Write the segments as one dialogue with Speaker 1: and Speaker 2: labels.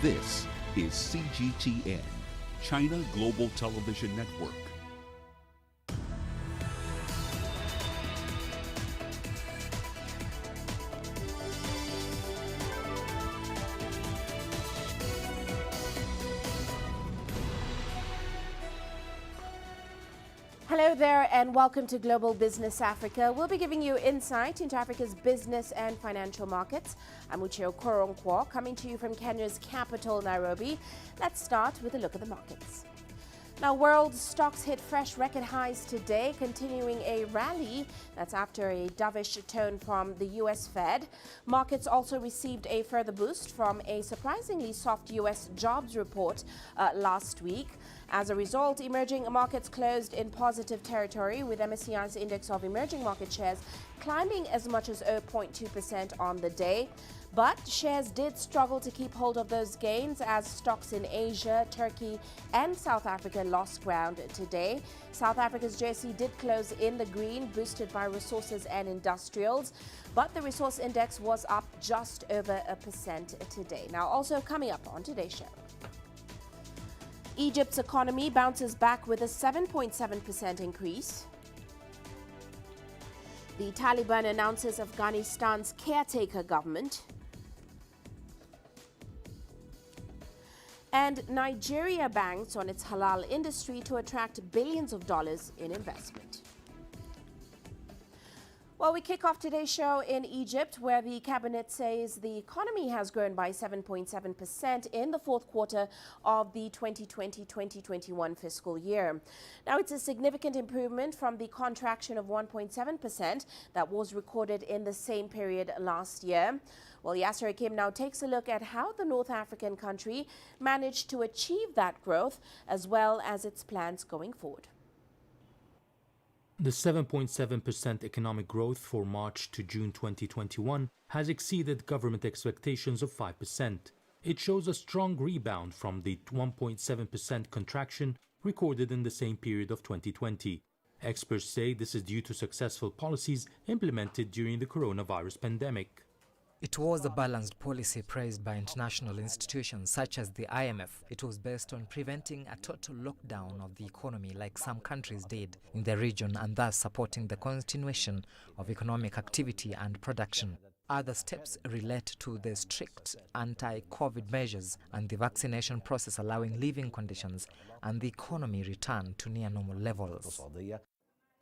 Speaker 1: This is CGTN, China Global Television Network.
Speaker 2: Hello there and welcome to Global Business Africa. We'll be giving you insight into Africa's business and financial markets. I'm Uche Okoronkwo, coming to you from Kenya's capital, Nairobi. Let's start with a look at the markets. Now, world stocks hit fresh record highs today, continuing a rally. That's after a dovish tone from the U.S. Fed. Markets also received a further boost from a surprisingly soft U.S. jobs report last week. As a result, emerging markets closed in positive territory, with MSCI's index of emerging market shares climbing as much as 0.2% on the day. But shares did struggle to keep hold of those gains as stocks in Asia, Turkey and South Africa lost ground today. South Africa's JSE did close in the green, boosted by resources and industrials, but the resource index was up just over 1% today. Now, also coming up on today's show, Egypt's economy bounces back with a 7.7% increase. The Taliban announces Afghanistan's caretaker government. And Nigeria banks on its halal industry to attract billions of dollars in investment. Well, we kick off today's show in Egypt, where the cabinet says the economy has grown by 7.7% in the fourth quarter of the 2020-2021 fiscal year. Now, it's a significant improvement from the contraction of 1.7% that was recorded in the same period last year. Well, Yasser Hakim now takes a look at how the North African country managed to achieve that growth, as well as its plans going forward.
Speaker 3: The 7.7% economic growth for March to June 2021 has exceeded government expectations of 5%. It shows a strong rebound from the 1.7% contraction recorded in the same period of 2020. Experts say this is due to successful policies implemented during the coronavirus pandemic.
Speaker 4: It was a balanced policy praised by international institutions such as the IMF. It was based on preventing a total lockdown of the economy like some countries did in the region, and thus supporting the continuation of economic activity and production. Other steps relate to the strict anti-COVID measures and the vaccination process, allowing living conditions and the economy return to near normal levels.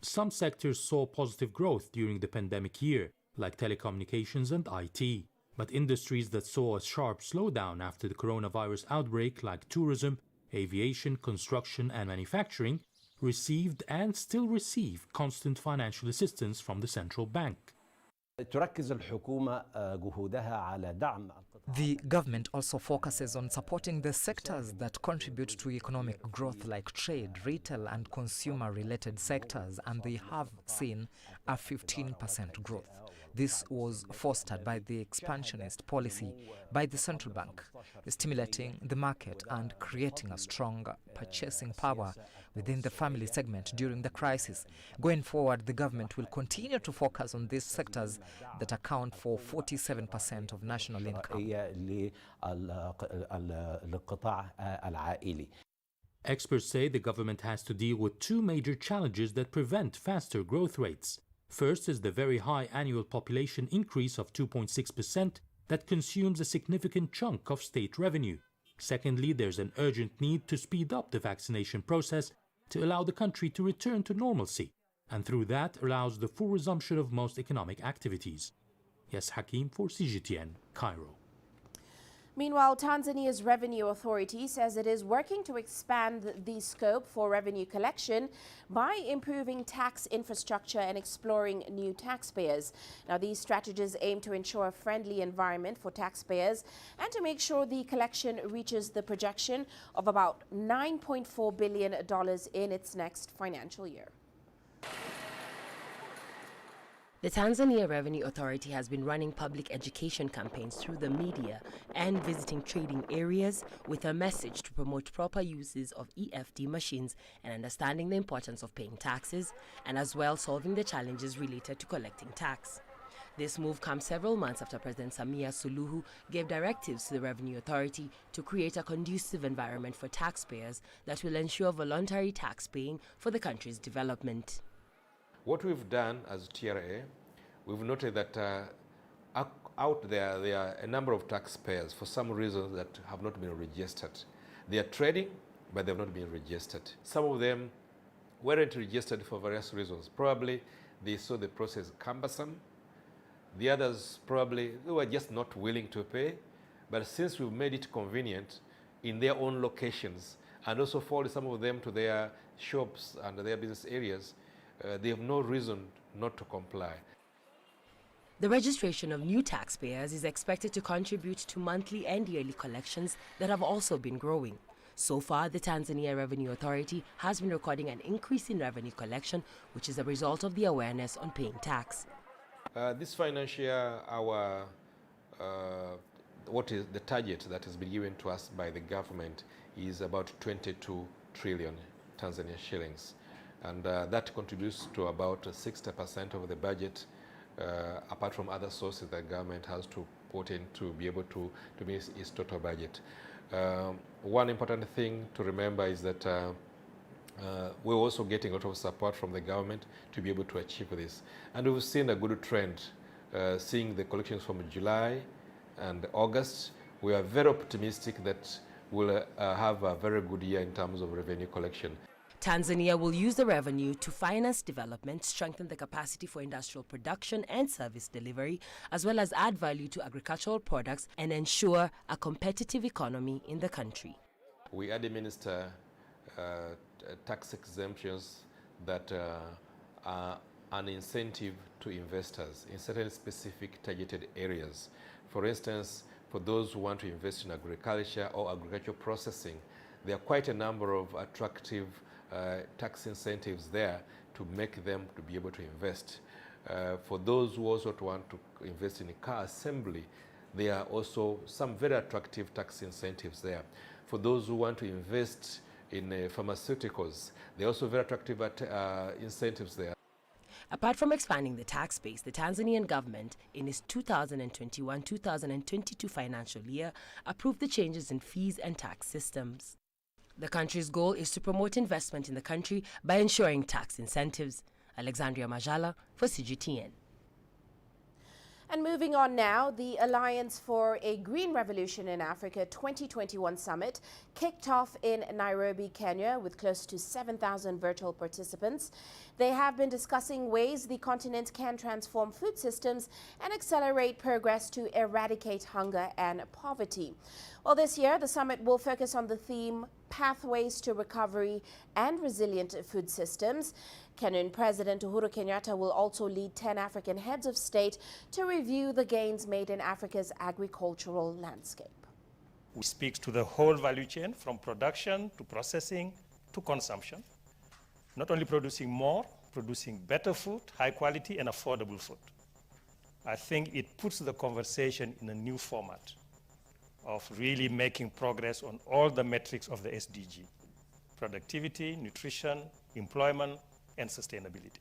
Speaker 3: Some sectors saw positive growth during the pandemic year, like telecommunications and IT. But industries that saw a sharp slowdown after the coronavirus outbreak, like tourism, aviation, construction and manufacturing, received and still receive constant financial assistance from the central bank.
Speaker 4: The government also focuses on supporting the sectors that contribute to economic growth, like trade, retail and consumer-related sectors, and they have seen a 15% growth. This was fostered by the expansionist policy by the central bank, stimulating the market and creating a strong purchasing power within the family segment during the crisis. Going forward, the government will continue to focus on these sectors that account for 47% of national income.
Speaker 3: Experts say the government has to deal with two major challenges that prevent faster growth rates. First is the very high annual population increase of 2.6% that consumes a significant chunk of state revenue. Secondly, there's an urgent need to speed up the vaccination process to allow the country to return to normalcy, and through that allows the full resumption of most economic activities. Yes, Hakim for CGTN, Cairo.
Speaker 2: Meanwhile, Tanzania's revenue authority says it is working to expand the scope for revenue collection by improving tax infrastructure and exploring new taxpayers. Now, these strategies aim to ensure a friendly environment for taxpayers and to make sure the collection reaches the projection of about $9.4 billion in its next financial year.
Speaker 5: The Tanzania Revenue Authority has been running public education campaigns through the media and visiting trading areas with a message to promote proper uses of EFD machines and understanding the importance of paying taxes, and as well solving the challenges related to collecting tax. This move comes several months after President Samia Suluhu gave directives to the Revenue Authority to create a conducive environment for taxpayers that will ensure voluntary tax paying for the country's development.
Speaker 6: What we've done as TRA, we've noted that out there are a number of taxpayers for some reasons that have not been registered. They are trading, but they have not been registered. Some of them weren't registered for various reasons. Probably they saw the process cumbersome. The others probably they were just not willing to pay. But since we've made it convenient in their own locations and also forwarded some of them to their shops and their business areas, they have no reason not to comply.
Speaker 5: The registration of new taxpayers is expected to contribute to monthly and yearly collections that have also been growing. So far, the Tanzania Revenue Authority has been recording an increase in revenue collection, which is a result of the awareness on paying tax.
Speaker 6: This financial year, what is the target that has been given to us by the government is about 22 trillion Tanzania shillings. And that contributes to about 60% of the budget, apart from other sources that government has to put in to be able to meet its total budget. One important thing to remember is that we're also getting a lot of support from the government to be able to achieve this. And we've seen a good trend, seeing the collections from July and August. We are very optimistic that we'll have a very good year in terms of revenue collection.
Speaker 5: Tanzania will use the revenue to finance development, strengthen the capacity for industrial production and service delivery, as well as add value to agricultural products and ensure a competitive economy in the country.
Speaker 6: We administer tax exemptions that are an incentive to investors in certain specific targeted areas. For instance, for those who want to invest in agriculture or agricultural processing, there are quite a number of attractive tax incentives there to make them to be able to invest. For those who also want to invest in car assembly, there are also some very attractive tax incentives there. For those who want to invest in pharmaceuticals, there are also very attractive incentives there.
Speaker 5: Apart from expanding the tax base, the Tanzanian government, in its 2021-2022 financial year, approved the changes in fees and tax systems. The country's goal is to promote investment in the country by ensuring tax incentives. Alexandria Majala for CGTN.
Speaker 2: And moving on now, the Alliance for a Green Revolution in Africa 2021 summit kicked off in Nairobi, Kenya, with close to 7,000 virtual participants. They have been discussing ways the continent can transform food systems and accelerate progress to eradicate hunger and poverty. Well, this year, the summit will focus on the theme Pathways to Recovery and Resilient Food Systems. Kenyan President Uhuru Kenyatta will also lead 10 African heads of state to review the gains made in Africa's agricultural landscape.
Speaker 7: We speak to the whole value chain, from production to processing to consumption. Not only producing more, producing better food, high quality and affordable food. I think it puts the conversation in a new format of really making progress on all the metrics of the SDG: productivity, nutrition, employment, and sustainability.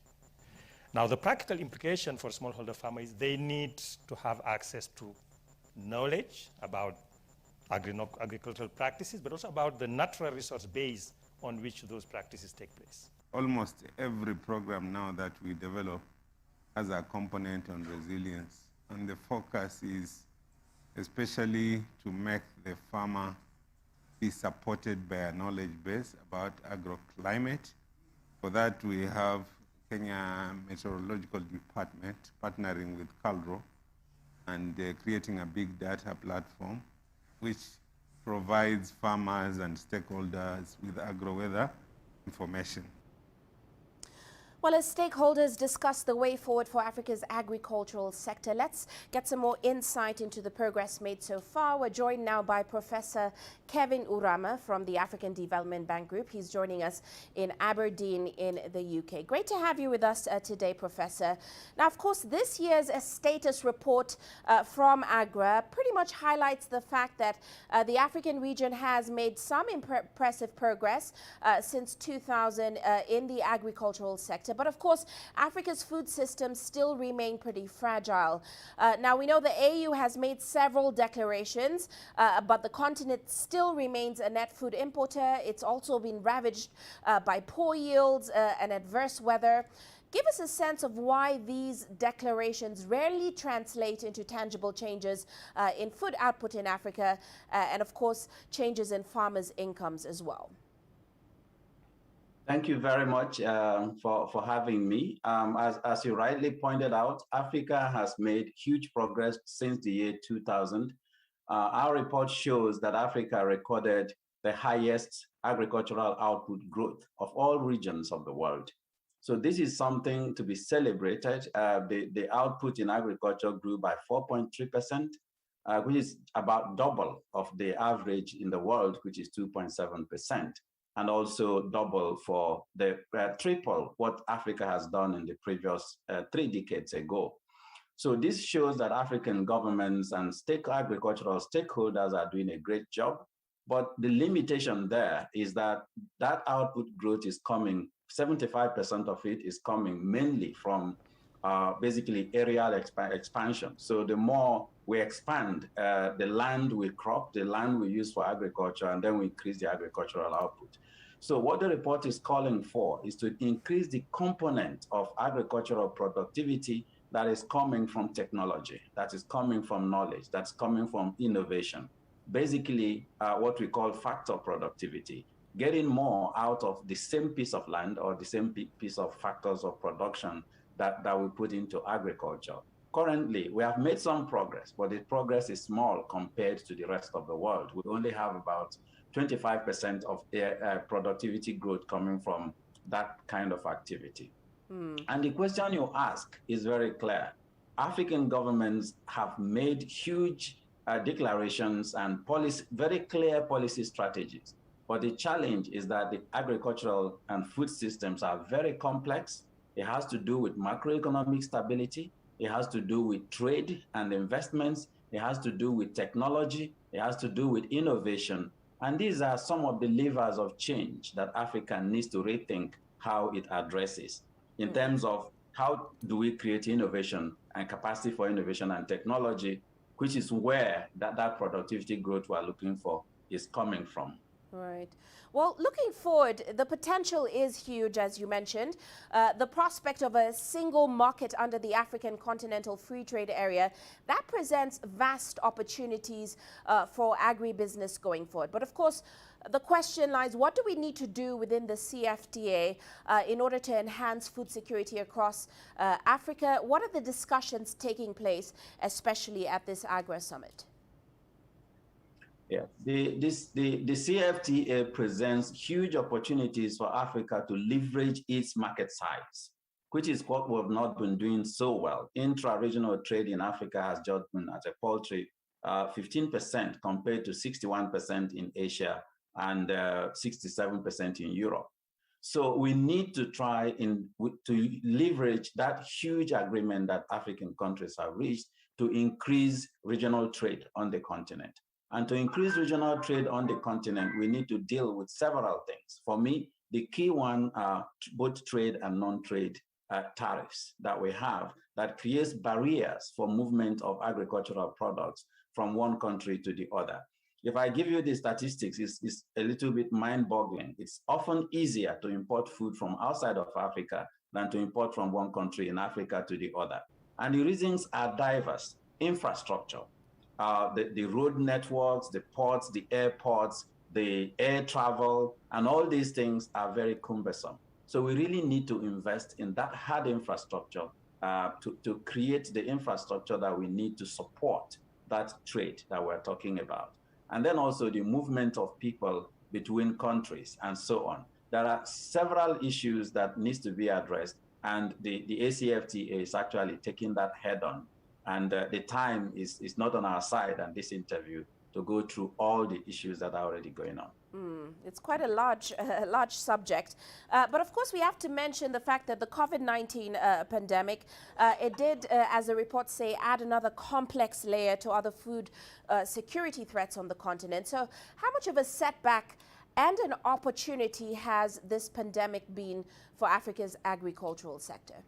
Speaker 7: Now, the practical implication for smallholder farmers, they need to have access to knowledge about agricultural practices, but also about the natural resource base on which those practices take place.
Speaker 8: Almost every program now that we develop has a component on resilience, and the focus is especially to make the farmer be supported by a knowledge base about agroclimate. For that, we have Kenya Meteorological Department partnering with CALRO and creating a big data platform which provides farmers and stakeholders with agro-weather information.
Speaker 2: Well, as stakeholders discuss the way forward for Africa's agricultural sector, let's get some more insight into the progress made so far. We're joined now by Professor Kevin Urama from the African Development Bank Group. He's joining us in Aberdeen in the UK. Great to have you with us today, Professor. Now, of course, this year's status report from AGRA pretty much highlights the fact that the African region has made some impressive progress since 2000 in the agricultural sector. sector. But of course, Africa's food systems still remain pretty fragile. Now, we know the AU has made several declarations, but the continent still remains a net food importer. It's also been ravaged by poor yields and adverse weather. Give us a sense of why these declarations rarely translate into tangible changes in food output in Africa and, of course, changes in farmers' incomes as well.
Speaker 9: Thank you very much for having me. As you rightly pointed out, Africa has made huge progress since the year 2000. Our report shows that Africa recorded the highest agricultural output growth of all regions of the world. So this is something to be celebrated. The output in agriculture grew by 4.3%, which is about double of the average in the world, which is 2.7%, and also double for the triple what Africa has done in the previous 3 decades ago. So this shows that African governments and agricultural stakeholders are doing a great job. But the limitation there is that output growth is coming, 75% of it is coming mainly from basically areal expansion. So the more we expand the land we crop, the land we use for agriculture, and then we increase the agricultural output. So what the report is calling for is to increase the component of agricultural productivity that is coming from technology, that is coming from knowledge, that's coming from innovation. Basically, what we call factor productivity, getting more out of the same piece of land or the same piece of factors of production that we put into agriculture. Currently, we have made some progress, but the progress is small compared to the rest of the world. We only have about 25% of productivity growth coming from that kind of activity. And the question you ask is very clear. African governments have made huge declarations and very clear policy strategies. But the challenge is that the agricultural and food systems are very complex. It has to do with macroeconomic stability. It has to do with trade and investments. It has to do with technology. It has to do with innovation. And these are some of the levers of change that Africa needs to rethink how it addresses in terms of how do we create innovation and capacity for innovation and technology, which is where that productivity growth we're looking for is coming from.
Speaker 2: Right. Well, looking forward, the potential is huge, as you mentioned. The prospect of a single market under the African Continental Free Trade Area, that presents vast opportunities for agribusiness going forward. But of course, the question lies, what do we need to do within the CFTA in order to enhance food security across Africa? What are the discussions taking place, especially at this Agra Summit?
Speaker 9: Yeah, the CFTA presents huge opportunities for Africa to leverage its market size, which is what we've not been doing so well. Intra-regional trade in Africa has just been at a paltry 15% compared to 61% in Asia and 67% in Europe. So we need to try to leverage that huge agreement that African countries have reached to increase regional trade on the continent. And to increase regional trade on the continent, we need to deal with several things. For me, the key one are both trade and non-trade tariffs that we have that creates barriers for movement of agricultural products from one country to the other. If I give you the statistics, it's a little bit mind-boggling. It's often easier to import food from outside of Africa than to import from one country in Africa to the other. And the reasons are diverse. Infrastructure. The road networks, the ports, the airports, the air travel, and all these things are very cumbersome. So we really need to invest in that hard infrastructure to create the infrastructure that we need to support that trade that we're talking about. And then also the movement of people between countries and so on. There are several issues that needs to be addressed, and the ACFTA is actually taking that head on. And the time is not on our side and this interview to go through all the issues that are already going on.
Speaker 2: It's quite a large subject. But of course, we have to mention the fact that the COVID-19 pandemic, it did, as the reports say, add another complex layer to other food security threats on the continent. So how much of a setback and an opportunity has this pandemic been for Africa's agricultural sector?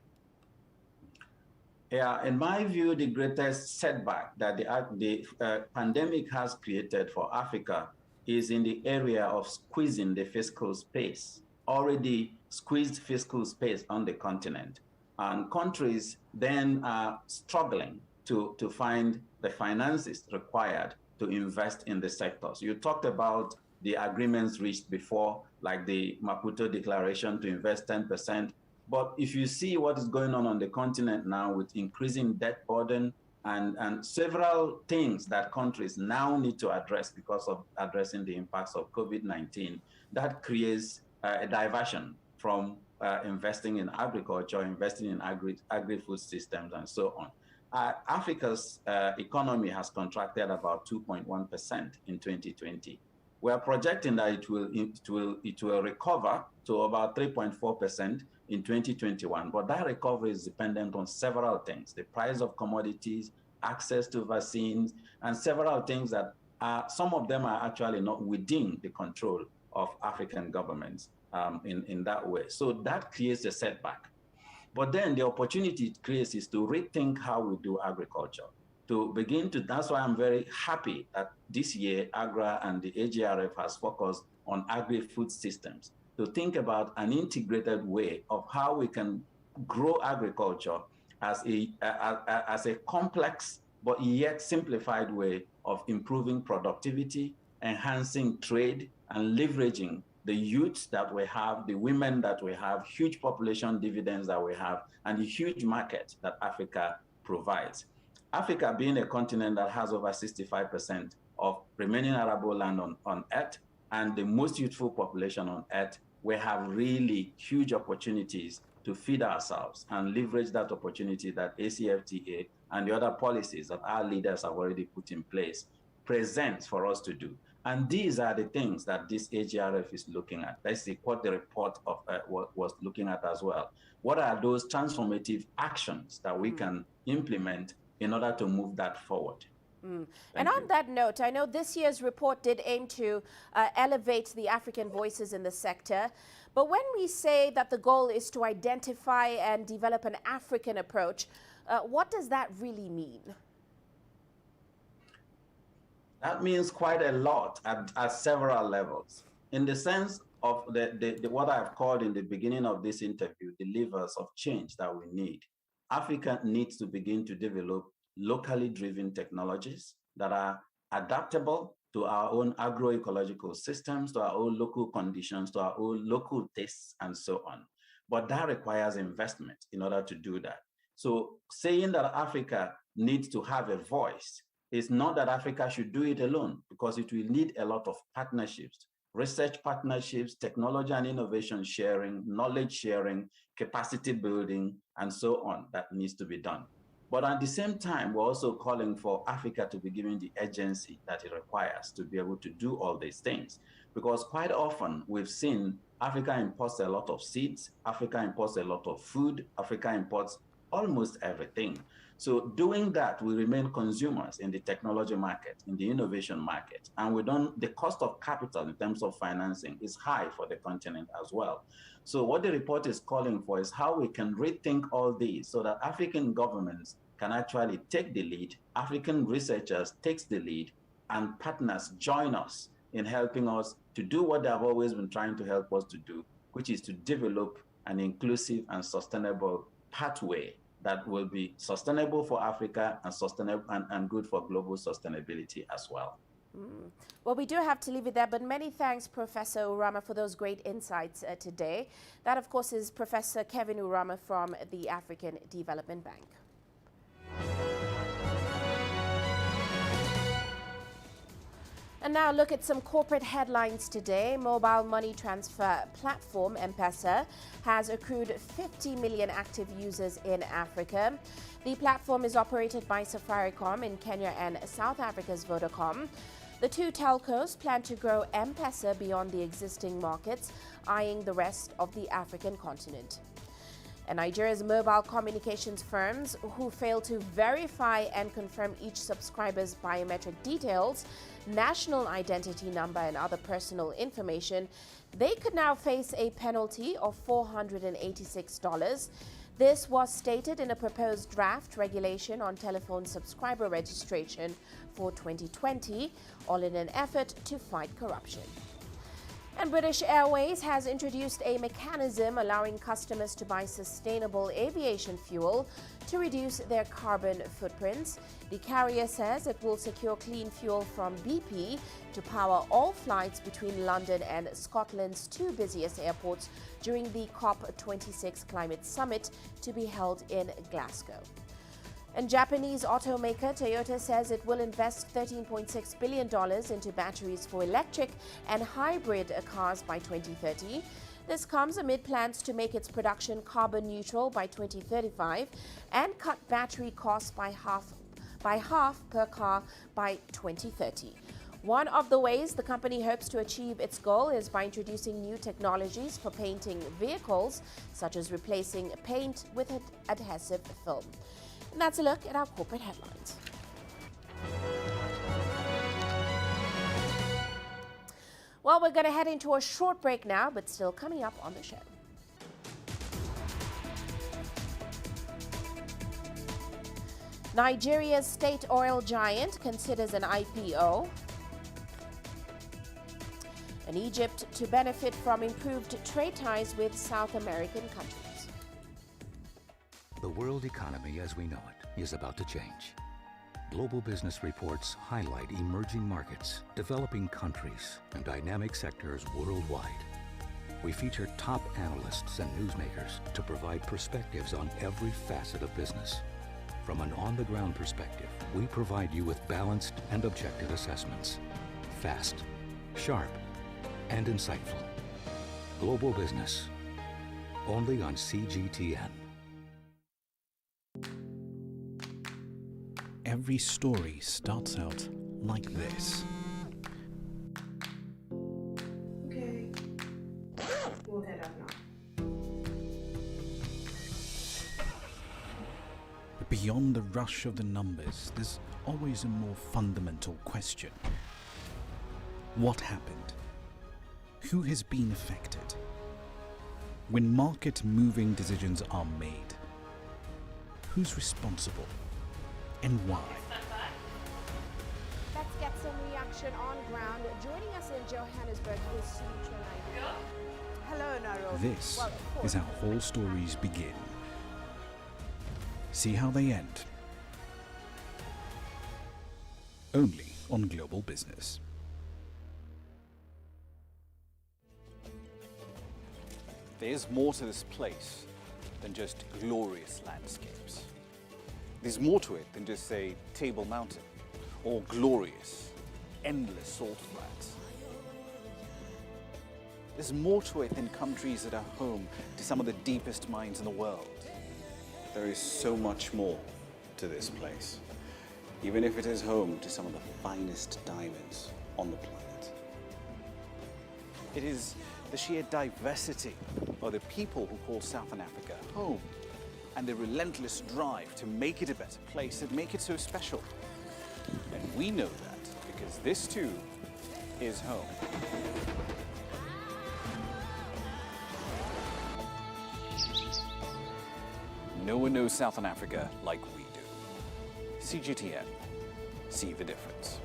Speaker 9: Yeah, in my view, the greatest setback that the pandemic has created for Africa is in the area of squeezing the fiscal space, already squeezed fiscal space on the continent. And countries then are struggling to find the finances required to invest in the sectors. You talked about the agreements reached before, like the Maputo Declaration to invest 10%. But if you see what is going on the continent now with increasing debt burden and several things that countries now need to address because of addressing the impacts of COVID-19, that creates a diversion from investing in agriculture, investing in agri-food systems, and so on. Africa's economy has contracted about 2.1% in 2020. We are projecting that it will recover to about 3.4% in 2021, but that recovery is dependent on several things: the price of commodities, access to vaccines, and several things that some of them are actually not within the control of African governments in that way. So that creates a setback. But then the opportunity it creates is to rethink how we do agriculture. That's why I'm very happy that this year AGRA and the AGRF has focused on agri-food systems, to think about an integrated way of how we can grow agriculture as a complex but yet simplified way of improving productivity, enhancing trade, and leveraging the youth that we have, the women that we have, huge population dividends that we have, and the huge market that Africa provides. Africa being a continent that has over 65% of remaining arable land on Earth and the most youthful population on Earth, we have really huge opportunities to feed ourselves and leverage that opportunity that ACFTA and the other policies that our leaders have already put in place presents for us to do. And these are the things that this AGRF is looking at. That's what the report of was looking at as well. What are those transformative actions that we can implement in order to move that forward?
Speaker 2: And on that note, I know this year's report did aim to elevate the African voices in the sector. But when we say that the goal is to identify and develop an African approach, what does that really mean?
Speaker 9: That means quite a lot at several levels. In the sense of what I've called in the beginning of this interview, the levers of change that we need. Africa needs to begin to develop locally driven technologies that are adaptable to our own agroecological systems, to our own local conditions, to our own local tastes, and so on. But that requires investment in order to do that. So saying that Africa needs to have a voice is not that Africa should do it alone, because it will need a lot of partnerships, research partnerships, technology and innovation sharing, knowledge sharing, capacity building, and so on that needs to be done. But at the same time, we're also calling for Africa to be given the agency that it requires to be able to do all these things. Because quite often we've seen Africa imports a lot of seeds, Africa imports a lot of food, Africa imports almost everything. So doing that, we remain consumers in the technology market, in the innovation market. And the cost of capital in terms of financing is high for the continent as well. So what the report is calling for is how we can rethink all these so that African governments can actually take the lead, African researchers takes the lead, and partners join us in helping us to do what they have always been trying to help us to do, which is to develop an inclusive and sustainable pathway that will be sustainable for Africa and sustainable and good for global sustainability as well.
Speaker 2: Well, we do have to leave it there, but many thanks, Professor Urama, for those great insights today. That, of course, is Professor Kevin Urama from the African Development Bank. And now look at some corporate headlines today. Mobile money transfer platform M-Pesa has accrued 50 million active users in Africa. The platform is operated by Safaricom in Kenya and South Africa's Vodacom. The two telcos plan to grow M-Pesa beyond the existing markets, eyeing the rest of the African continent. And Nigeria's mobile communications firms who fail to verify and confirm each subscriber's biometric details, national identity number and other personal information, they could now face a penalty of $486. This was stated in a proposed draft regulation on telephone subscriber registration for 2020, all in an effort to fight corruption. And British Airways has introduced a mechanism allowing customers to buy sustainable aviation fuel to reduce their carbon footprints. The carrier says it will secure clean fuel from BP to power all flights between London and Scotland's two busiest airports during the COP26 climate summit to be held in Glasgow. And Japanese automaker Toyota says it will invest $13.6 billion into batteries for electric and hybrid cars by 2030. This comes amid plans to make its production carbon neutral by 2035 and cut battery costs by half per car by 2030. One of the ways the company hopes to achieve its goal is by introducing new technologies for painting vehicles, such as replacing paint with adhesive film. And that's a look at our corporate headlines. Well, we're going to head into a short break now, but still coming up on the show. Nigeria's state oil giant considers an IPO. And Egypt to benefit from improved trade ties with South American countries.
Speaker 10: The world economy as we know it is about to change. Global business reports highlight emerging markets, developing countries, and dynamic sectors worldwide. We feature top analysts and newsmakers to provide perspectives on every facet of business. From an on-the-ground perspective, we provide you with balanced and objective assessments. Fast, sharp, and insightful. Global business, only on CGTN.
Speaker 1: Every story starts out like this.
Speaker 11: Okay. We'll head up now.
Speaker 1: But beyond the rush of the numbers, there's always a more fundamental question. What happened? Who has been affected? When market-moving decisions are made, who's responsible? And why?
Speaker 2: Let's get some reaction on ground. Joining us in Johannesburg is Sutra Nairobi. Hello, Nairobi.
Speaker 1: This is how all stories begin. See how they end. Only on Global Business.
Speaker 12: There's more to this place than just glorious landscapes. There's more to it than just, say, Table Mountain or glorious, endless salt flats. There's more to it than countries that are home to some of the deepest mines in the world. There is so much more to this place, even if it is home to some of the finest diamonds on the planet. It is the sheer diversity of the people who call Southern Africa home, and the relentless drive to make it a better place that make it so special. And we know that because this too is home. No one knows Southern Africa like we do. CGTN, see the difference.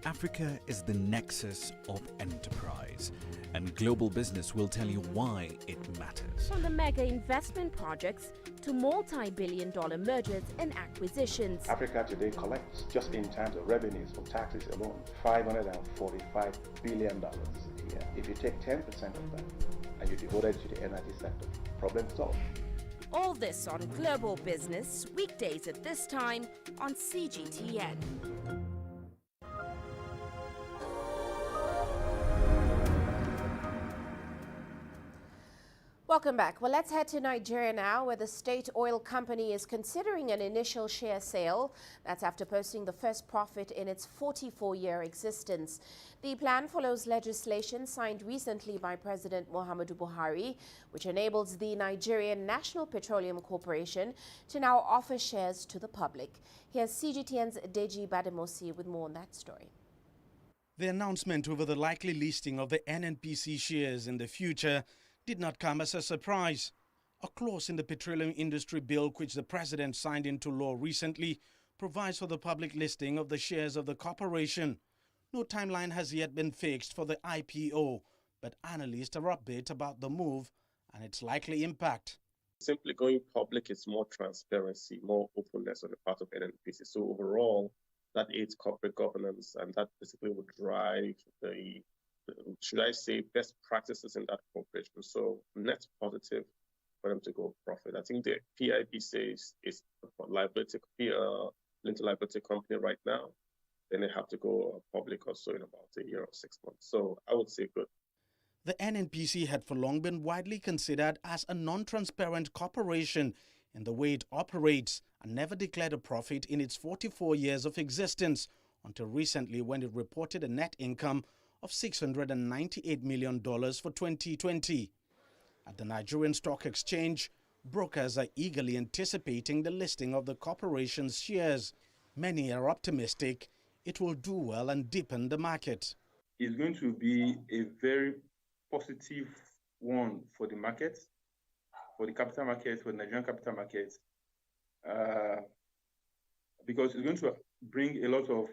Speaker 1: Africa is the nexus of enterprise, and Global Business will tell you why it matters.
Speaker 13: From the mega investment projects to multi-billion-dollar mergers and acquisitions.
Speaker 14: Africa today collects, just in terms of revenues from taxes alone, $545 billion a year. If you take 10% of that and you devote it to the energy sector, problem solved.
Speaker 13: All this on Global Business, weekdays at this time on CGTN.
Speaker 2: Welcome back. Well, let's head to Nigeria now, where the state oil company is considering an initial share sale. That's after posting the first profit in its 44-year existence. The plan follows legislation signed recently by President Muhammadu Buhari, which enables the Nigerian National Petroleum Corporation to now offer shares to the public. Here's CGTN's Deji Bademosi with more on that story.
Speaker 15: The announcement over the likely listing of the NNPC shares in the future did not come as a surprise. A clause in the petroleum industry bill, which the president signed into law recently, provides for the public listing of the shares of the corporation. No timeline has yet been fixed for the IPO, but analysts are upbeat about the move and its likely impact.
Speaker 16: Simply going public is more transparency, more openness on the part of NNPC. So overall, that aids corporate governance, and that basically would drive the should I say, best practices in that corporation. So net positive for them to go profit. I think the PIB says it's a liability, limited liability company right now. Then they have to go public also in about a year or 6 months. So I would say good.
Speaker 15: The NNPC had for long been widely considered as a non-transparent corporation in the way it operates and never declared a profit in its 44 years of existence, until recently when it reported a net income of $698 million for 2020. At the Nigerian Stock Exchange, brokers are eagerly anticipating the listing of the corporation's shares. Many are optimistic it will do well and deepen the market.
Speaker 14: It's going to be a very positive one for the market, for the capital market, for the Nigerian capital market, because it's going to bring a lot of,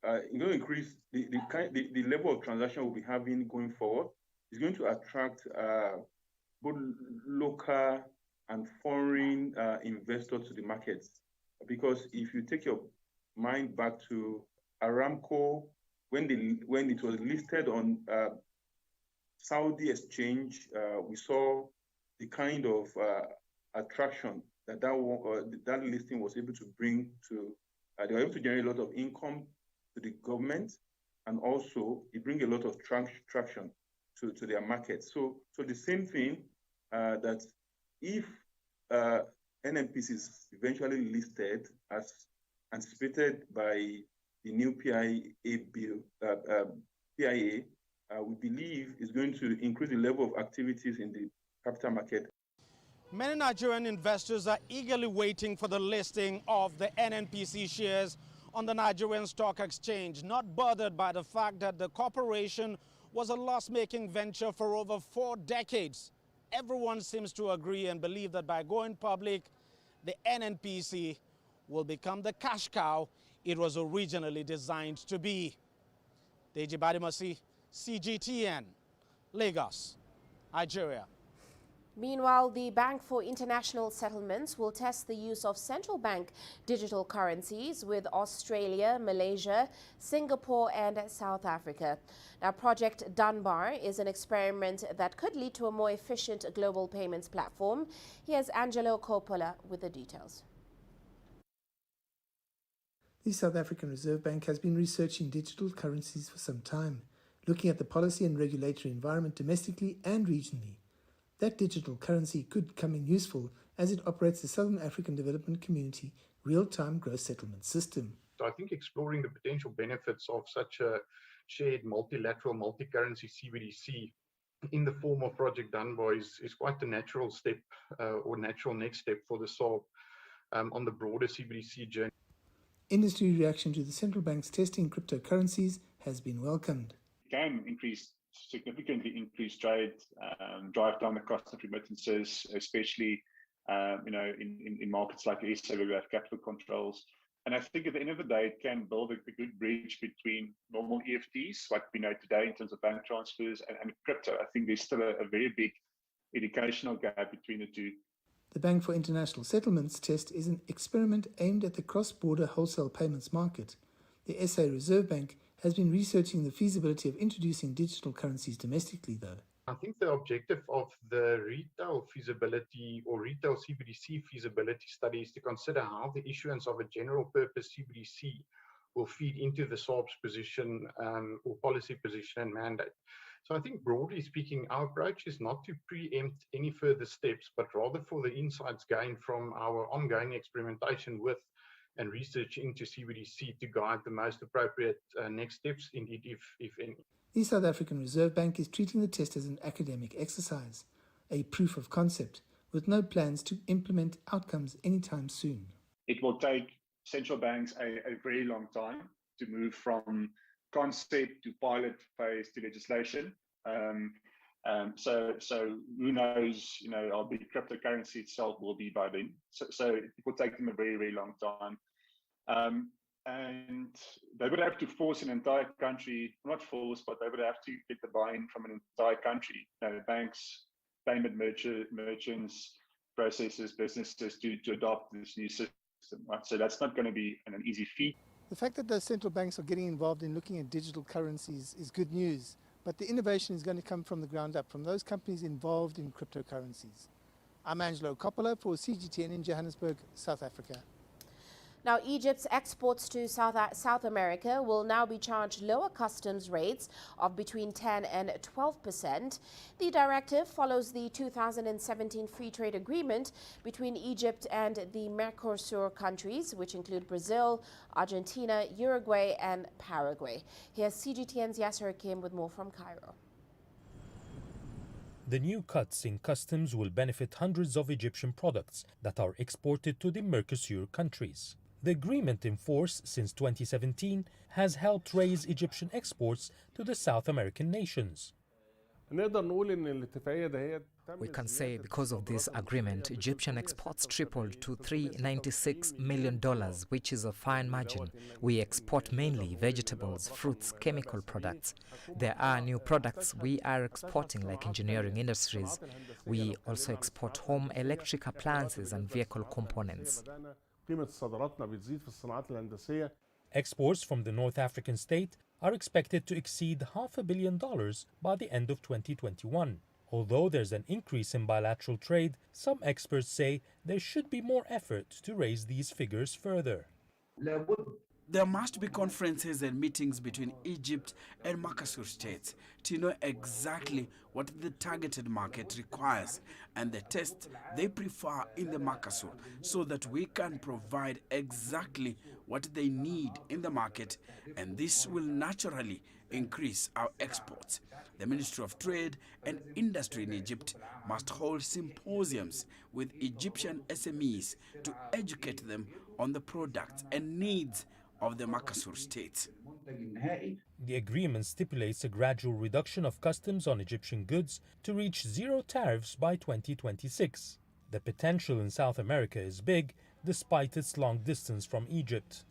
Speaker 14: it's going to increase the level of transaction we'll be having going forward. It's going to attract both local and foreign investors to the markets. Because if you take your mind back to Aramco, when it was listed on Saudi exchange, we saw the kind of attraction that listing was able to bring to. They were able to generate a lot of income to the government, and also it brings a lot of traction to their market. So the same thing that if NNPC is eventually listed as anticipated by the new PIA bill, PIA, we believe is going to increase the level of activities in the capital market.
Speaker 15: Many Nigerian investors are eagerly waiting for the listing of the NNPC shares on the Nigerian Stock Exchange, not bothered by the fact that the corporation was a loss-making venture for over 4 decades. Everyone seems to agree and believe that by going public, the NNPC will become the cash cow it was originally designed to be. Deji Badimasi, CGTN, Lagos, Nigeria.
Speaker 2: Meanwhile, the Bank for International Settlements will test the use of central bank digital currencies with Australia, Malaysia, Singapore and South Africa. Now, Project Dunbar is an experiment that could lead to a more efficient global payments platform. Here's Angelo Coppola with the details.
Speaker 17: The South African Reserve Bank has been researching digital currencies for some time, looking at the policy and regulatory environment domestically and regionally. That digital currency could come in useful as it operates the Southern African Development Community real-time gross settlement system.
Speaker 18: So I think exploring the potential benefits of such a shared multilateral, multi-currency CBDC in the form of Project Dunbar is quite a natural step or natural next step for the SARB on the broader CBDC journey.
Speaker 17: Industry reaction to the central bank's testing cryptocurrencies has been welcomed.
Speaker 19: It can significantly increase trade, drive down the cost of remittances, especially in markets like SA where we have capital controls. And I think at the end of the day, it can build a good bridge between normal EFTs, what we know today in terms of bank transfers, and crypto. I think there's still a very big educational gap between the two.
Speaker 17: The Bank for International Settlements test is an experiment aimed at the cross-border wholesale payments market. The SA Reserve Bank has been researching the feasibility of introducing digital currencies domestically, though.
Speaker 18: I think the objective of the retail feasibility or retail CBDC feasibility study is to consider how the issuance of a general purpose CBDC will feed into the SARB's position or policy position and mandate. So I think broadly speaking, our approach is not to preempt any further steps, but rather for the insights gained from our ongoing experimentation with and research into CBDC to guide the most appropriate next steps, indeed, if any.
Speaker 17: The South African Reserve Bank is treating the test as an academic exercise, a proof of concept, with no plans to implement outcomes anytime soon.
Speaker 19: It will take central banks a very long time to move from concept to pilot phase to legislation. So who knows, how big cryptocurrency itself will be by then. So it will take them a very, very long time. And they would have to force an entire country, not force, but they would have to get the buy-in from an entire country. Banks, payment merchants, processors, businesses to adopt this new system. Right? So that's not going to be an easy feat.
Speaker 17: The fact that the central banks are getting involved in looking at digital currencies is good news, but the innovation is going to come from the ground up, from those companies involved in cryptocurrencies. I'm Angelo Coppola for CGTN in Johannesburg, South Africa.
Speaker 2: Now, Egypt's exports to South America will now be charged lower customs rates of between 10 and 12%. The directive follows the 2017 free trade agreement between Egypt and the Mercosur countries, which include Brazil, Argentina, Uruguay, and Paraguay. Here's CGTN's Yasser Hakim with more from Cairo.
Speaker 3: The new cuts in customs will benefit hundreds of Egyptian products that are exported to the Mercosur countries. The agreement in force since 2017 has helped raise Egyptian exports to the South American nations.
Speaker 4: We can say because of this agreement, Egyptian exports tripled to $396 million, which is a fine margin. We export mainly vegetables, fruits, chemical products. There are new products we are exporting, like engineering industries. We also export home electric appliances and vehicle components.
Speaker 3: Exports from the North African state are expected to exceed $500 million by the end of 2021. Although there's an increase in bilateral trade, some experts say there should be more effort to raise these figures further.
Speaker 20: There must be conferences and meetings between Egypt and Mercosur states to know exactly what the targeted market requires and the tests they prefer in the Mercosur, so that we can provide exactly what they need in the market, and this will naturally increase our exports. The Ministry of Trade and Industry in Egypt must hold symposiums with Egyptian SMEs to educate them on the products and needs of the Mercosur states.
Speaker 3: The agreement stipulates a gradual reduction of customs on Egyptian goods to reach zero tariffs by 2026. The potential in South America is big, despite its long distance from Egypt.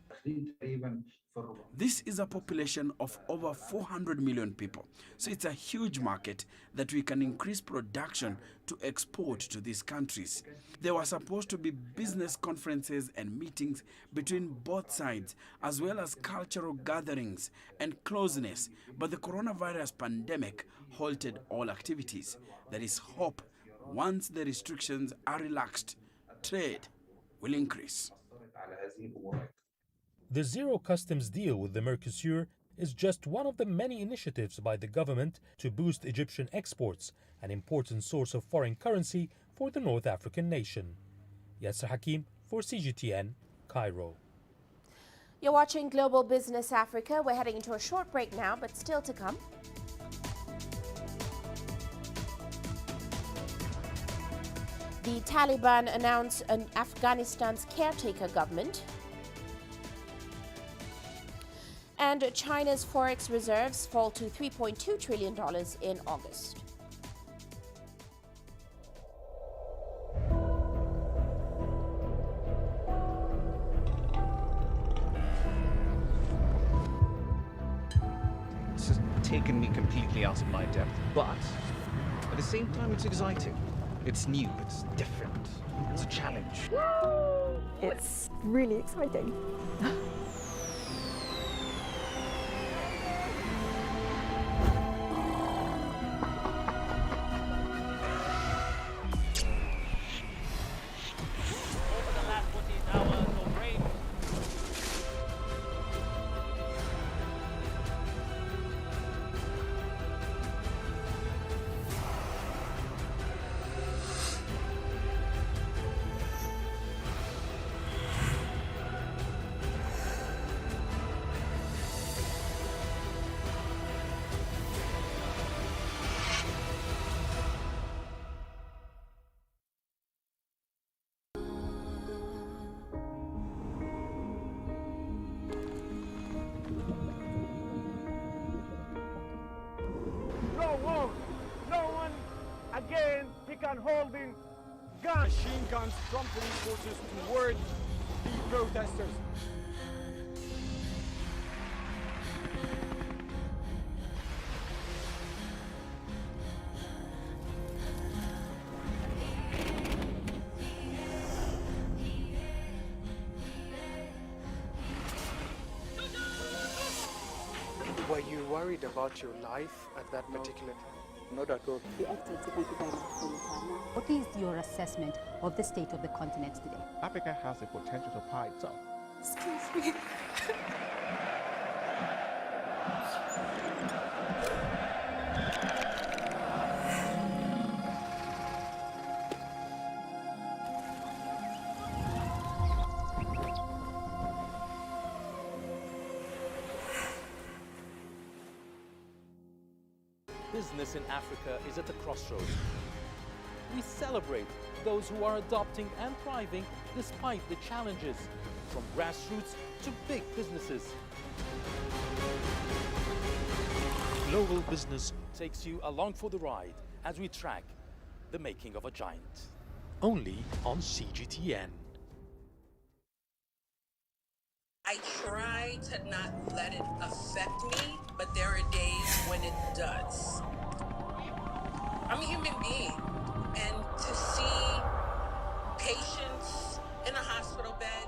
Speaker 20: This is a population of over 400 million people, so it's a huge market that we can increase production to export to these countries. There were supposed to be business conferences and meetings between both sides, as well as cultural gatherings and closeness, but the coronavirus pandemic halted all activities. There is hope. Once the restrictions are relaxed, trade will increase.
Speaker 3: The zero customs deal with the Mercosur is just one of the many initiatives by the government to boost Egyptian exports, an important source of foreign currency for the North African nation. Yasser Hakim for CGTN, Cairo.
Speaker 2: You're watching Global Business Africa. We're heading into a short break now, but still to come. The Taliban announced Afghanistan's caretaker government. And China's forex reserves fall to $3.2 trillion in August.
Speaker 21: It's just taken me completely out of my depth, but at the same time it's exciting. It's new, it's different, it's a challenge.
Speaker 22: It's really exciting.
Speaker 5: Afghan holding guns. Machine guns from police forces toward the protesters.
Speaker 6: Were you worried about your life at that particular time? Not at all.
Speaker 23: Thank you very much for your time. What is your assessment of the state of the continent today?
Speaker 24: Africa has the potential to power itself.
Speaker 23: Excuse me.
Speaker 25: Business in Africa is at a crossroads. We celebrate those who are adopting and thriving despite the challenges, from grassroots to big businesses. Global Business takes you along for the ride as we track the making of a giant. Only on CGTN.
Speaker 26: I try to not let it affect me, but there are days when it does. I'm a human being, and to see patients in a hospital bed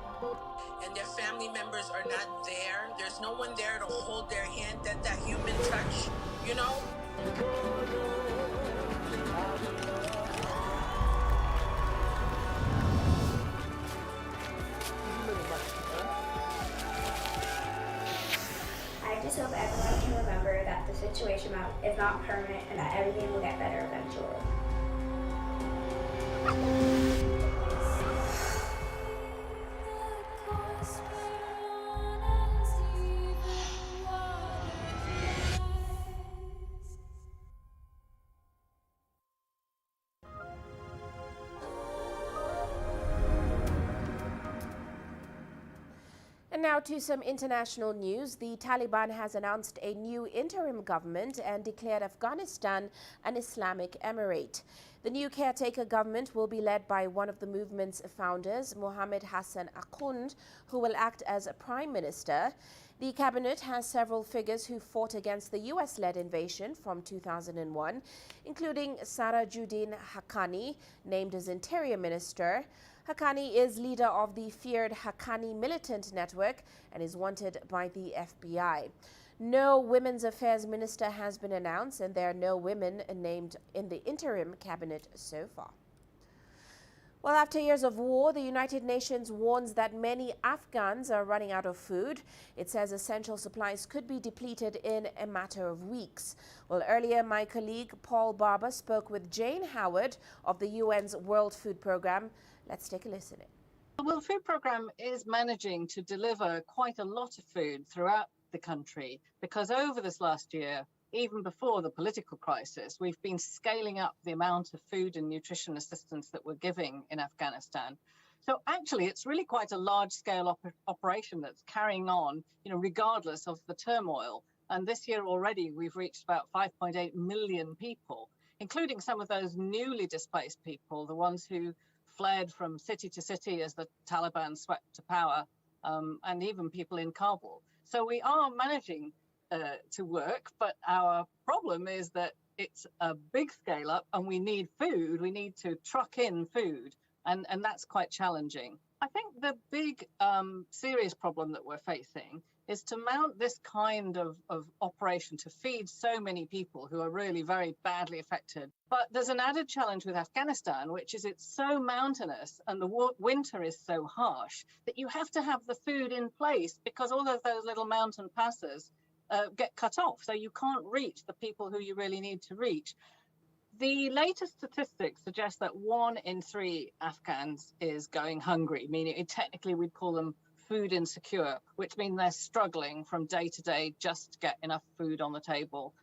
Speaker 26: and their family members are not there, there's no one there to hold their hand, that human touch, you know?
Speaker 27: I just hope everyone can remember that the situation is not permanent and that everything will get better eventually.
Speaker 2: And now to some international news. The Taliban has announced a new interim government and declared Afghanistan an Islamic emirate. The new caretaker government will be led by one of the movement's founders, Mohammed Hassan Akhund, who will act as prime minister. The cabinet has several figures who fought against the US-led invasion from 2001, including Sarajuddin Haqqani, named as interior minister. Haqqani is leader of the feared Haqqani militant network and is wanted by the FBI. No women's affairs minister has been announced, and there are no women named in the interim cabinet so far. Well, after years of war, the United Nations warns that many Afghans are running out of food. It says essential supplies could be depleted in a matter of weeks. Well, earlier, my colleague Paul Barber spoke with Jane Howard of the UN's World Food Programme. Let's take a listen in.
Speaker 28: The World Food Programme is managing to deliver quite a lot of food throughout the country because over this last year, even before the political crisis, we've been scaling up the amount of food and nutrition assistance that we're giving in Afghanistan. So actually, it's really quite a large-scale operation that's carrying on, regardless of the turmoil. And this year already, we've reached about 5.8 million people, including some of those newly displaced people, the ones who fled from city to city as the Taliban swept to power, and even people in Kabul. So we are managing to work, but our problem is that it's a big scale up and we need food. We need to truck in food, and that's quite challenging. I think the big serious problem that we're facing is to mount this kind of operation to feed so many people who are really very badly affected. But there's an added challenge with Afghanistan, which is it's so mountainous and the winter is so harsh that you have to have the food in place because all of those little mountain passes get cut off. So you can't reach the people who you really need to reach. The latest statistics suggest that 1 in 3 Afghans is going hungry, meaning technically we'd call them food insecure, which means they're struggling from day to day just to get enough food on the table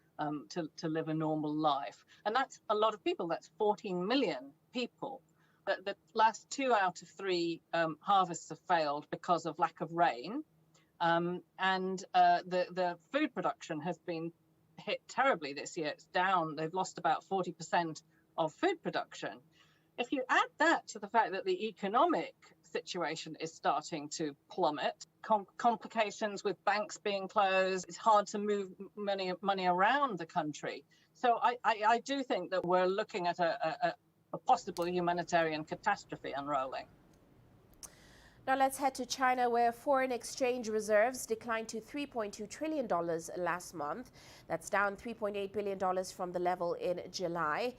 Speaker 28: to live a normal life. And that's a lot of people. That's 14 million people. The last 2 out of 3 harvests have failed because of lack of rain. The food production has been hit terribly this year. It's down. They've lost about 40% of food production. If you add that to the fact that the economic situation is starting to plummet, complications with banks being closed, it's hard to move money around the country. So I do think that we're looking at a possible humanitarian catastrophe unrolling.
Speaker 2: Now let's head to China, where foreign exchange reserves declined to $3.2 trillion last month. That's down $3.8 billion from the level in July.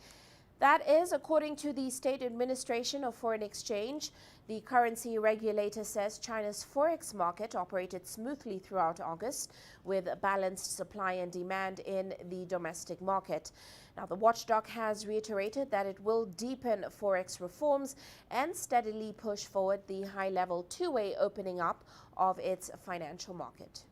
Speaker 2: That is according to the State Administration of Foreign Exchange. The currency regulator says China's forex market operated smoothly throughout August, with balanced supply and demand in the domestic market. Now, the watchdog has reiterated that it will deepen forex reforms and steadily push forward the high-level two-way opening up of its financial market.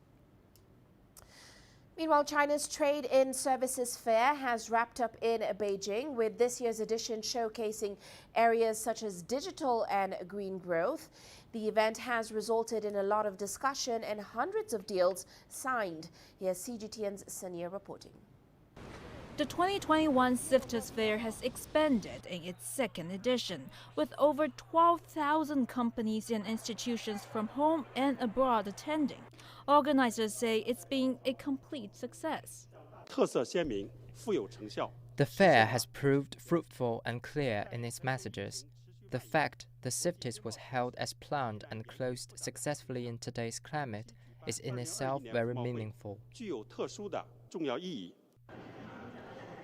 Speaker 2: Meanwhile, China's Trade in Services Fair has wrapped up in Beijing, with this year's edition showcasing areas such as digital and green growth. The event has resulted in a lot of discussion and hundreds of deals signed. Here's CGTN's Sania reporting.
Speaker 1: The 2021 SIFTUS Fair has expanded in its second edition, with over 12,000 companies and institutions from home and abroad attending. Organizers say it's been a complete success.
Speaker 7: The
Speaker 8: fair has proved fruitful and clear in its messages. The fact the SIFTUS was held as planned and closed successfully in today's climate is in itself very meaningful.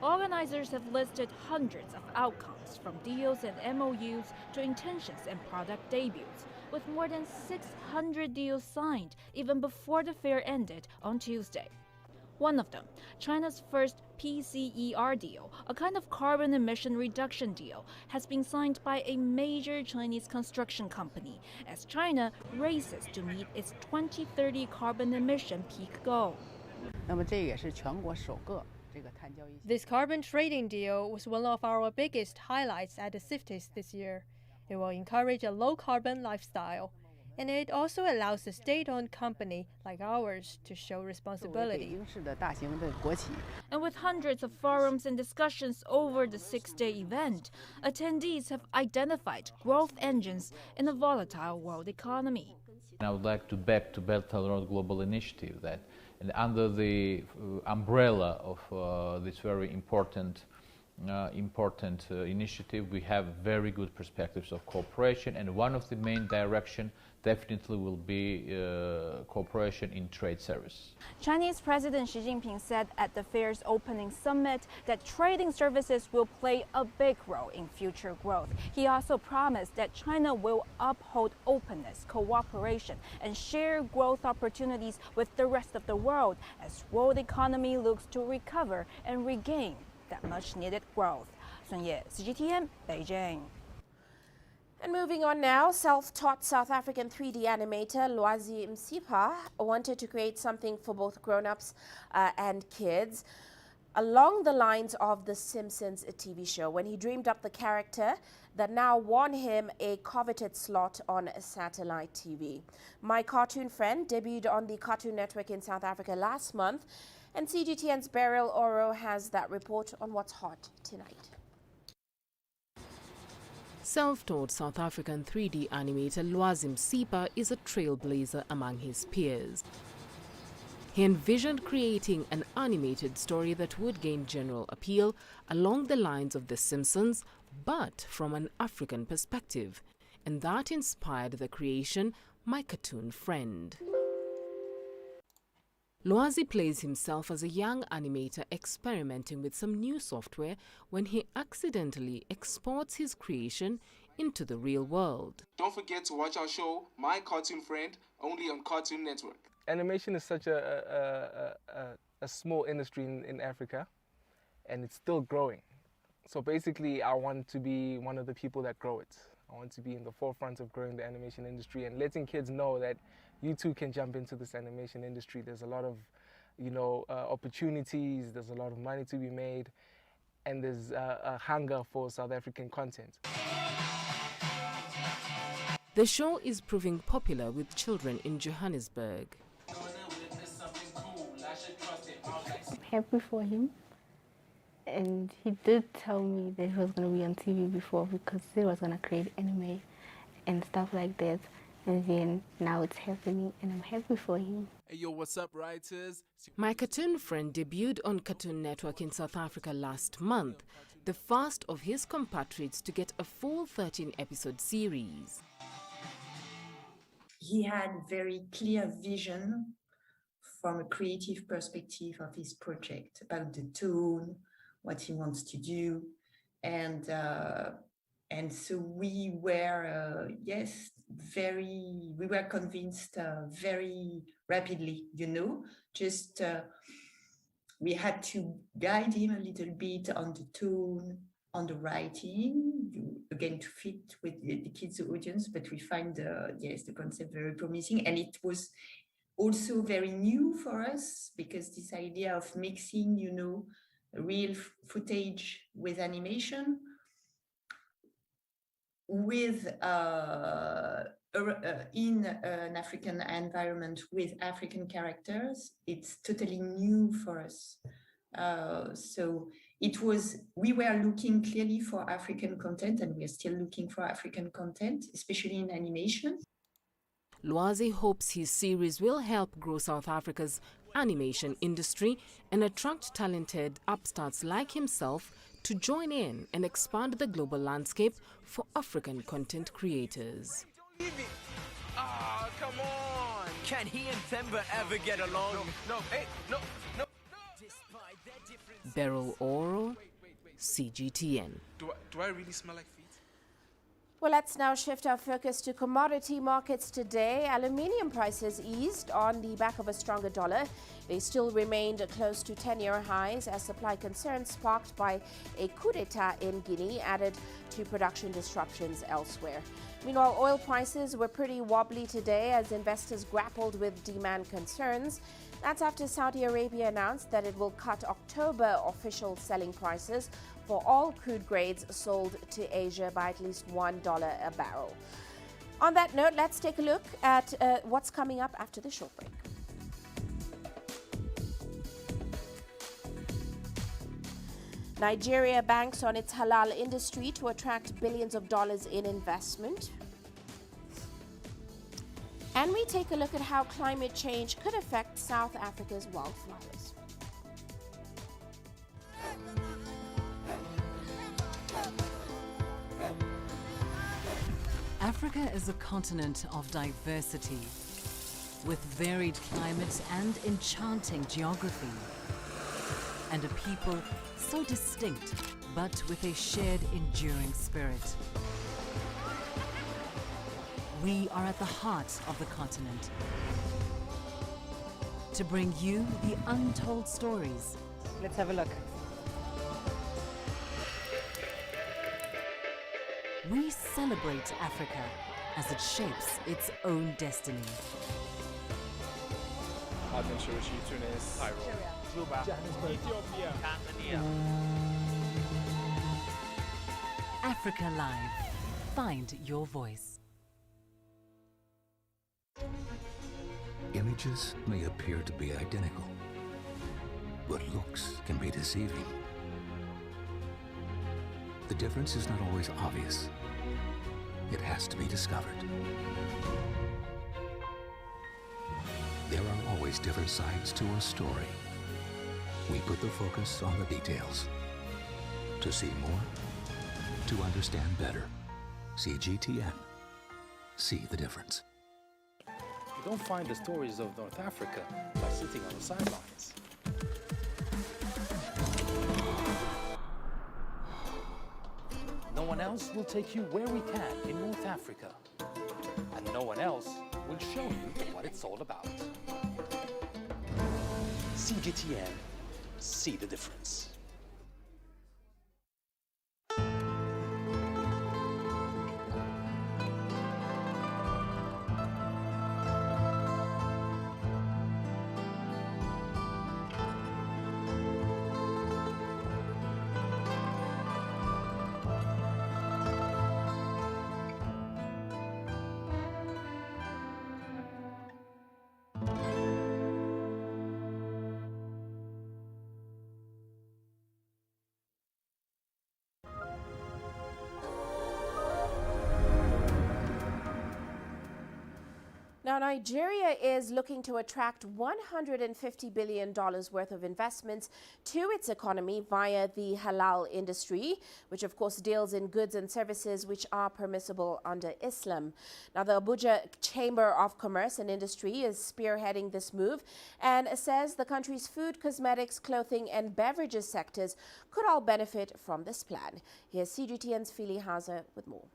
Speaker 1: Organizers have listed hundreds of outcomes, from deals and MOUs to intentions and product debuts, with more than 600 deals signed even before the fair ended on Tuesday. One of them, China's first PCER deal, a kind of carbon emission reduction deal, has been signed by a major Chinese construction company as China races to meet its 2030 carbon emission peak goal.
Speaker 9: This carbon trading deal was one of our biggest highlights at the SIFTUS this year. It will encourage a low-carbon lifestyle, and it also allows a state-owned company like ours to show responsibility.
Speaker 1: And with hundreds of forums and discussions over the 6-day event, attendees have identified growth engines in a volatile world economy.
Speaker 10: I would like to back to Belt and Road Global Initiative that under the umbrella of this very important initiative, we have very good perspectives of cooperation, and one of the main direction definitely will be cooperation in trade service.
Speaker 1: Chinese President Xi Jinping said at the fair's opening summit that trading services will play a big role in future growth. He also promised that China will uphold openness, cooperation, and share growth opportunities with the rest of the world as world economy looks to recover and regain that much-needed growth. Sun Ye, CGTN, Beijing.
Speaker 2: And moving on now, self-taught South African 3D animator Lwazi Msipa wanted to create something for both grown-ups and kids along the lines of The Simpsons TV show when he dreamed up the character that now won him a coveted slot on satellite TV. My Cartoon Friend debuted on the Cartoon Network in South Africa last month, and CGTN's Beryl Oro has that report on what's hot tonight.
Speaker 11: Self-taught South African 3D animator Lwazi Msipa is a trailblazer among his peers. He envisioned creating an animated story that would gain general appeal along the lines of The Simpsons, but from an African perspective, and that inspired the creation My Cartoon Friend. Lwazi plays himself as a young animator experimenting with some new software when he accidentally exports his creation into the real world.
Speaker 12: Don't forget to watch our show, My Cartoon Friend, only on Cartoon Network.
Speaker 6: Animation is such a small industry in Africa, and it's still growing. So basically, I want to be one of the people that grow it. I want to be in the forefront of growing the animation industry and letting kids know that you too can jump into this animation industry. There's a lot of, opportunities, there's a lot of money to be made, and there's a hunger for South African content.
Speaker 11: The show is proving popular with children in Johannesburg.
Speaker 22: I'm happy for him,
Speaker 7: And he did tell me that he was going to be on TV before because he was going to create anime and stuff like that. And then now it's happening and I'm happy for him.
Speaker 13: Hey, yo, what's up, writers?
Speaker 11: My cartoon friend debuted on Cartoon Network in South Africa last month, the first of his compatriots to get a full 13-episode series.
Speaker 14: He had very clear vision from a creative perspective of his project about the tone, what he wants to do, and so we were we were convinced very rapidly, just we had to guide him a little bit on the tone, on the writing, again to fit with the kids' audience, but we find the concept very promising, and it was also very new for us because this idea of mixing, real footage with animation, with in an African environment with African characters, it's totally new for us. So we were looking clearly for African content, and we are still looking for African content, especially in animation.
Speaker 11: Lwazi hopes his series will help grow South Africa's animation industry and attract talented upstarts like himself to join in and expand the global landscape for African content creators.
Speaker 13: Ah, come on!
Speaker 15: Can he and Themba ever get along?
Speaker 13: No, hey, no.
Speaker 11: Beryl Oro, CGTN.
Speaker 13: Do I really smell like feet?
Speaker 2: Well, let's now shift our focus to commodity markets today. Aluminium prices eased on the back of a stronger dollar. They still remained close to 10-year highs as supply concerns sparked by a coup d'etat in Guinea added to production disruptions elsewhere. Meanwhile, oil prices were pretty wobbly today as investors grappled with demand concerns. That's after Saudi Arabia announced that it will cut October official selling prices for all crude grades sold to Asia by at least $1 a barrel. On that note, let's take a look at what's coming up after the short break. Nigeria banks on its halal industry to attract billions of dollars in investment. And we take a look at how climate change could affect South Africa's wildflowers.
Speaker 16: Africa is a continent of diversity, with varied climates and enchanting geography, and a people so distinct, but with a shared enduring spirit. We are at the heart of the continent to bring you the untold stories.
Speaker 4: Let's have a look.
Speaker 16: We celebrate Africa as it shapes its own destiny.
Speaker 13: Tunis, Cairo, Juba, Ethiopia, Tanzania.
Speaker 16: Africa Live. Find your voice.
Speaker 17: Images may appear to be identical, but looks can be deceiving. The difference is not always obvious. It has to be discovered. There are always different sides to a story. We put the focus on the details. To see more, to understand better. CGTN. See the difference.
Speaker 25: You don't find the stories of North Africa by sitting on the sidelines. No one else will take you where we can in North Africa. And no one else will show you what it's all about. CGTN. See the difference.
Speaker 2: Now, Nigeria is looking to attract $150 billion worth of investments to its economy via the halal industry, which of course deals in goods and services which are permissible under Islam. Now, the Abuja Chamber of Commerce and Industry is spearheading this move and says the country's food, cosmetics, clothing and beverages sectors could all benefit from this plan. Here's CGTN's Phili Haza with more.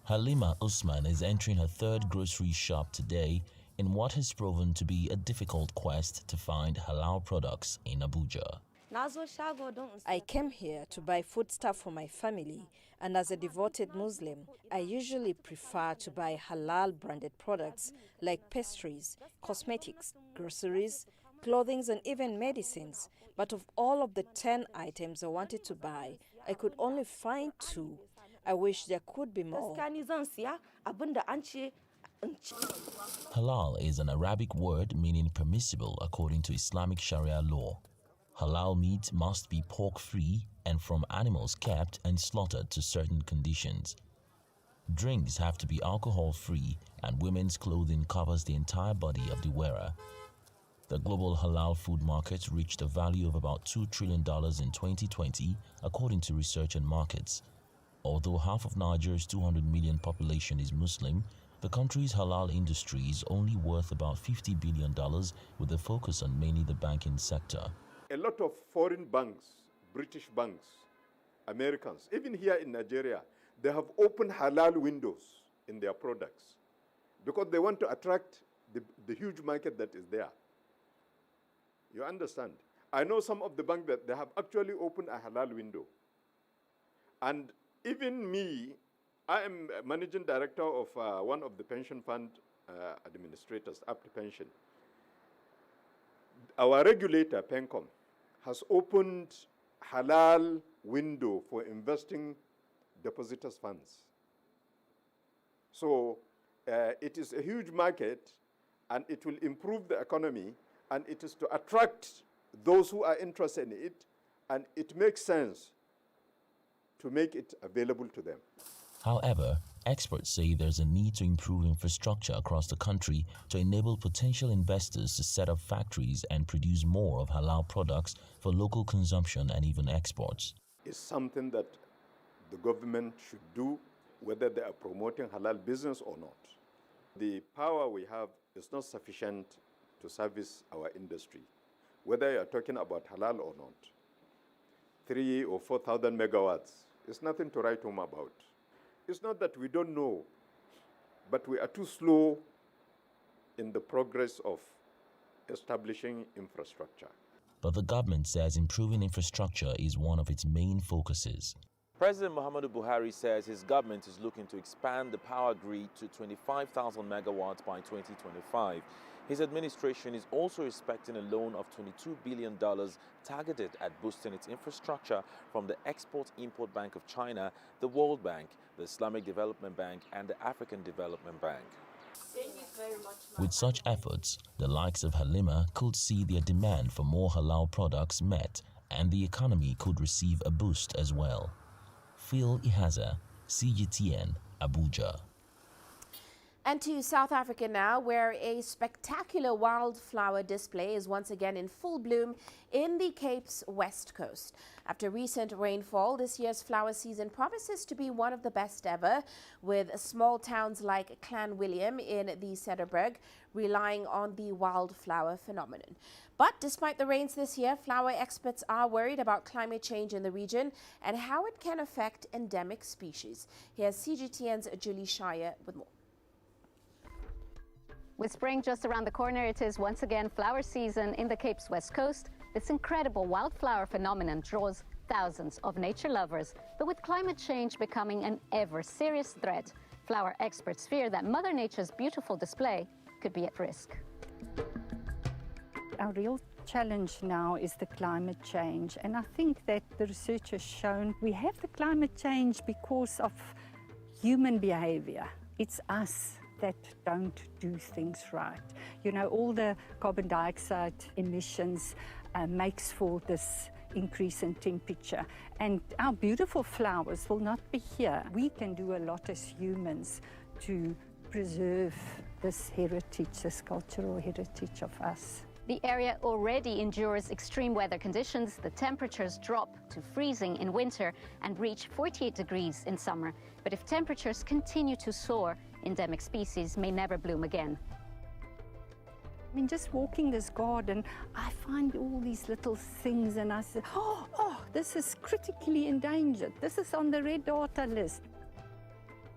Speaker 3: Halima Usman is entering her third grocery shop today in what has proven to be a difficult quest to find halal products in Abuja.
Speaker 5: I came here to buy foodstuff for my family, and as a devoted Muslim, I usually prefer to buy halal branded products like pastries, cosmetics, groceries, clothing and even medicines. But of all of the 10 items I wanted to buy, I could only find 2. I wish there could be more.
Speaker 3: Halal is an Arabic word meaning permissible according to Islamic Sharia law. Halal meat must be pork-free and from animals kept and slaughtered to certain conditions. Drinks have to be alcohol-free and women's clothing covers the entire body of the wearer. The global halal food market reached a value of about $2 trillion in 2020, according to Research and Markets. Although half of Nigeria's 200 million population is Muslim, the country's halal industry is only worth about $50 billion, with a focus on mainly the banking sector.
Speaker 18: A lot of foreign banks, British banks, Americans, even here in Nigeria, they have opened halal windows in their products because they want to attract the huge market that is there. You understand? I know some of the banks that they have actually opened a halal window. And even me, I am managing director of one of the pension fund administrators, After Pension. Our regulator, PENCOM, has opened halal window for investing depositors' funds. So it is a huge market, and it will improve the economy, and it is to attract those who are interested in it, and it makes sense to make it available to them.
Speaker 3: However, experts say there's a need to improve infrastructure across the country to enable potential investors to set up factories and produce more of halal products for local consumption and even exports.
Speaker 18: It's something that the government should do, whether they are promoting halal business or not. The power we have is not sufficient to service our industry, whether you are talking about halal or not. 3,000 or 4,000 megawatts is nothing to write home about. It's not that we don't know, but we are too slow in the progress of establishing infrastructure.
Speaker 3: But the government says improving infrastructure is one of its main focuses.
Speaker 25: President Muhammadu Buhari says his government is looking to expand the power grid to 25,000 megawatts by 2025. His administration is also expecting a loan of $22 billion targeted at boosting its infrastructure from the Export-Import Bank of China, the World Bank, the Islamic Development Bank, and the African Development Bank.
Speaker 3: With such efforts, the likes of Halima could see their demand for more halal products met, and the economy could receive a boost as well. Phil Ihaza, CGTN, Abuja.
Speaker 2: And to South Africa now, where a spectacular wildflower display is once again in full bloom in the Cape's west coast. After recent rainfall, this year's flower season promises to be one of the best ever, with small towns like Clanwilliam in the Cederberg relying on the wildflower phenomenon. But despite the rains this year, flower experts are worried about climate change in the region and how it can affect endemic species. Here's CGTN's Julie Shire with more.
Speaker 19: With spring just around the corner, it is once again flower season in the Cape's west coast. This incredible wildflower phenomenon draws thousands of nature lovers. But with climate change becoming an ever-serious threat, flower experts fear that Mother Nature's beautiful display could be at risk.
Speaker 20: Our real challenge now is the climate change. And I think that the research has shown we have the climate change because of human behavior. It's us that don't do things right. You know, all the carbon dioxide emissions makes for this increase in temperature. And our beautiful flowers will not be here. We can do a lot as humans to preserve this heritage, this cultural heritage of us.
Speaker 19: The area already endures extreme weather conditions. The temperatures drop to freezing in winter and reach 48 degrees in summer. But if temperatures continue to soar, endemic species may never bloom again.
Speaker 20: I mean, just walking this garden, I find all these little things and I say, oh, this is critically endangered. This is on the red data list.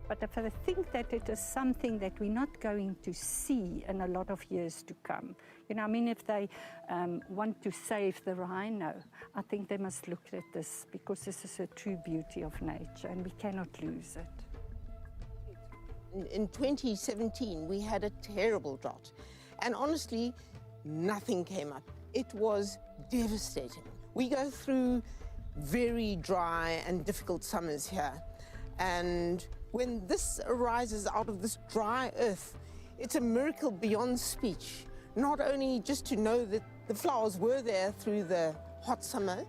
Speaker 20: But if I think that it is something that we're not going to see in a lot of years to come, you know, I mean, if they want to save the rhino, I think they must look at this because this is a true beauty of nature and we cannot lose it.
Speaker 8: In 2017, we had a terrible drought. And honestly, nothing came up. It was devastating. We go through very dry and difficult summers here. And when this arises out of this dry earth, it's a miracle beyond speech. Not only just to know that the flowers were there through the hot summer,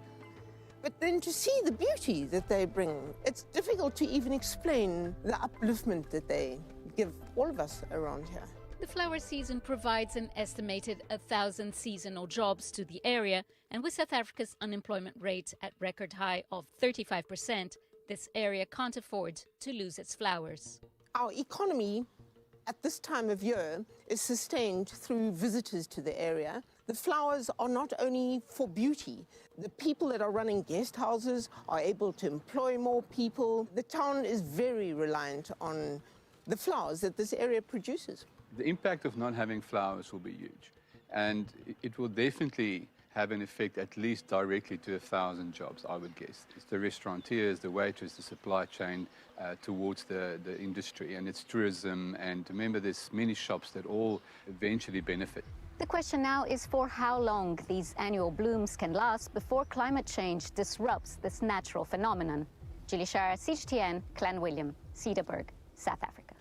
Speaker 8: but then to see the beauty that they bring. It's difficult to even explain the upliftment that they give all of us around here.
Speaker 9: The flower season provides an estimated 1,000 seasonal jobs to the area, and with South Africa's unemployment rate at record high of 35%, this area can't afford to lose its flowers.
Speaker 8: Our economy at this time of year is sustained through visitors to the area. The flowers are not only for beauty. The people that are running guest houses are able to employ more people. The town is very reliant on the flowers that this area produces.
Speaker 21: The impact of not having flowers will be huge, and it will definitely have an effect at least directly to 1,000 jobs, I would guess. It's the restaurateurs, the waiters, the supply chain towards the industry, and it's tourism, and remember there's many shops that all eventually benefit.
Speaker 19: The question now is for how long these annual blooms can last before climate change disrupts this natural phenomenon. Julie Shara, CGTN, Clanwilliam, Cedarburg, South Africa.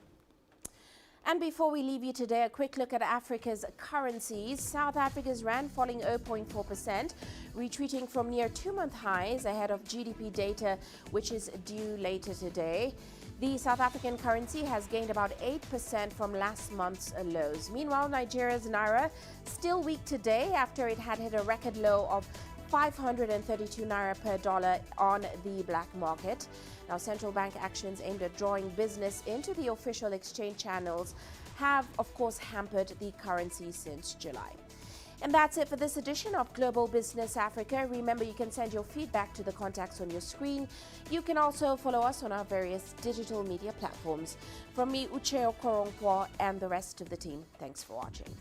Speaker 2: And before we leave you today, a quick look at Africa's currencies. South Africa's rand falling 0.4%, retreating from near two-month highs ahead of GDP data, which is due later today. The South African currency has gained about 8% from last month's lows. Meanwhile, Nigeria's naira still weak today after it had hit a record low of 532 naira per dollar on the black market. Now, central bank actions aimed at drawing business into the official exchange channels have, of course, hampered the currency since July. And that's it for this edition of Global Business Africa. Remember, you can send your feedback to the contacts on your screen. You can also follow us on our various digital media platforms. From me, Uche Okoronkwo, and the rest of the team, thanks for watching.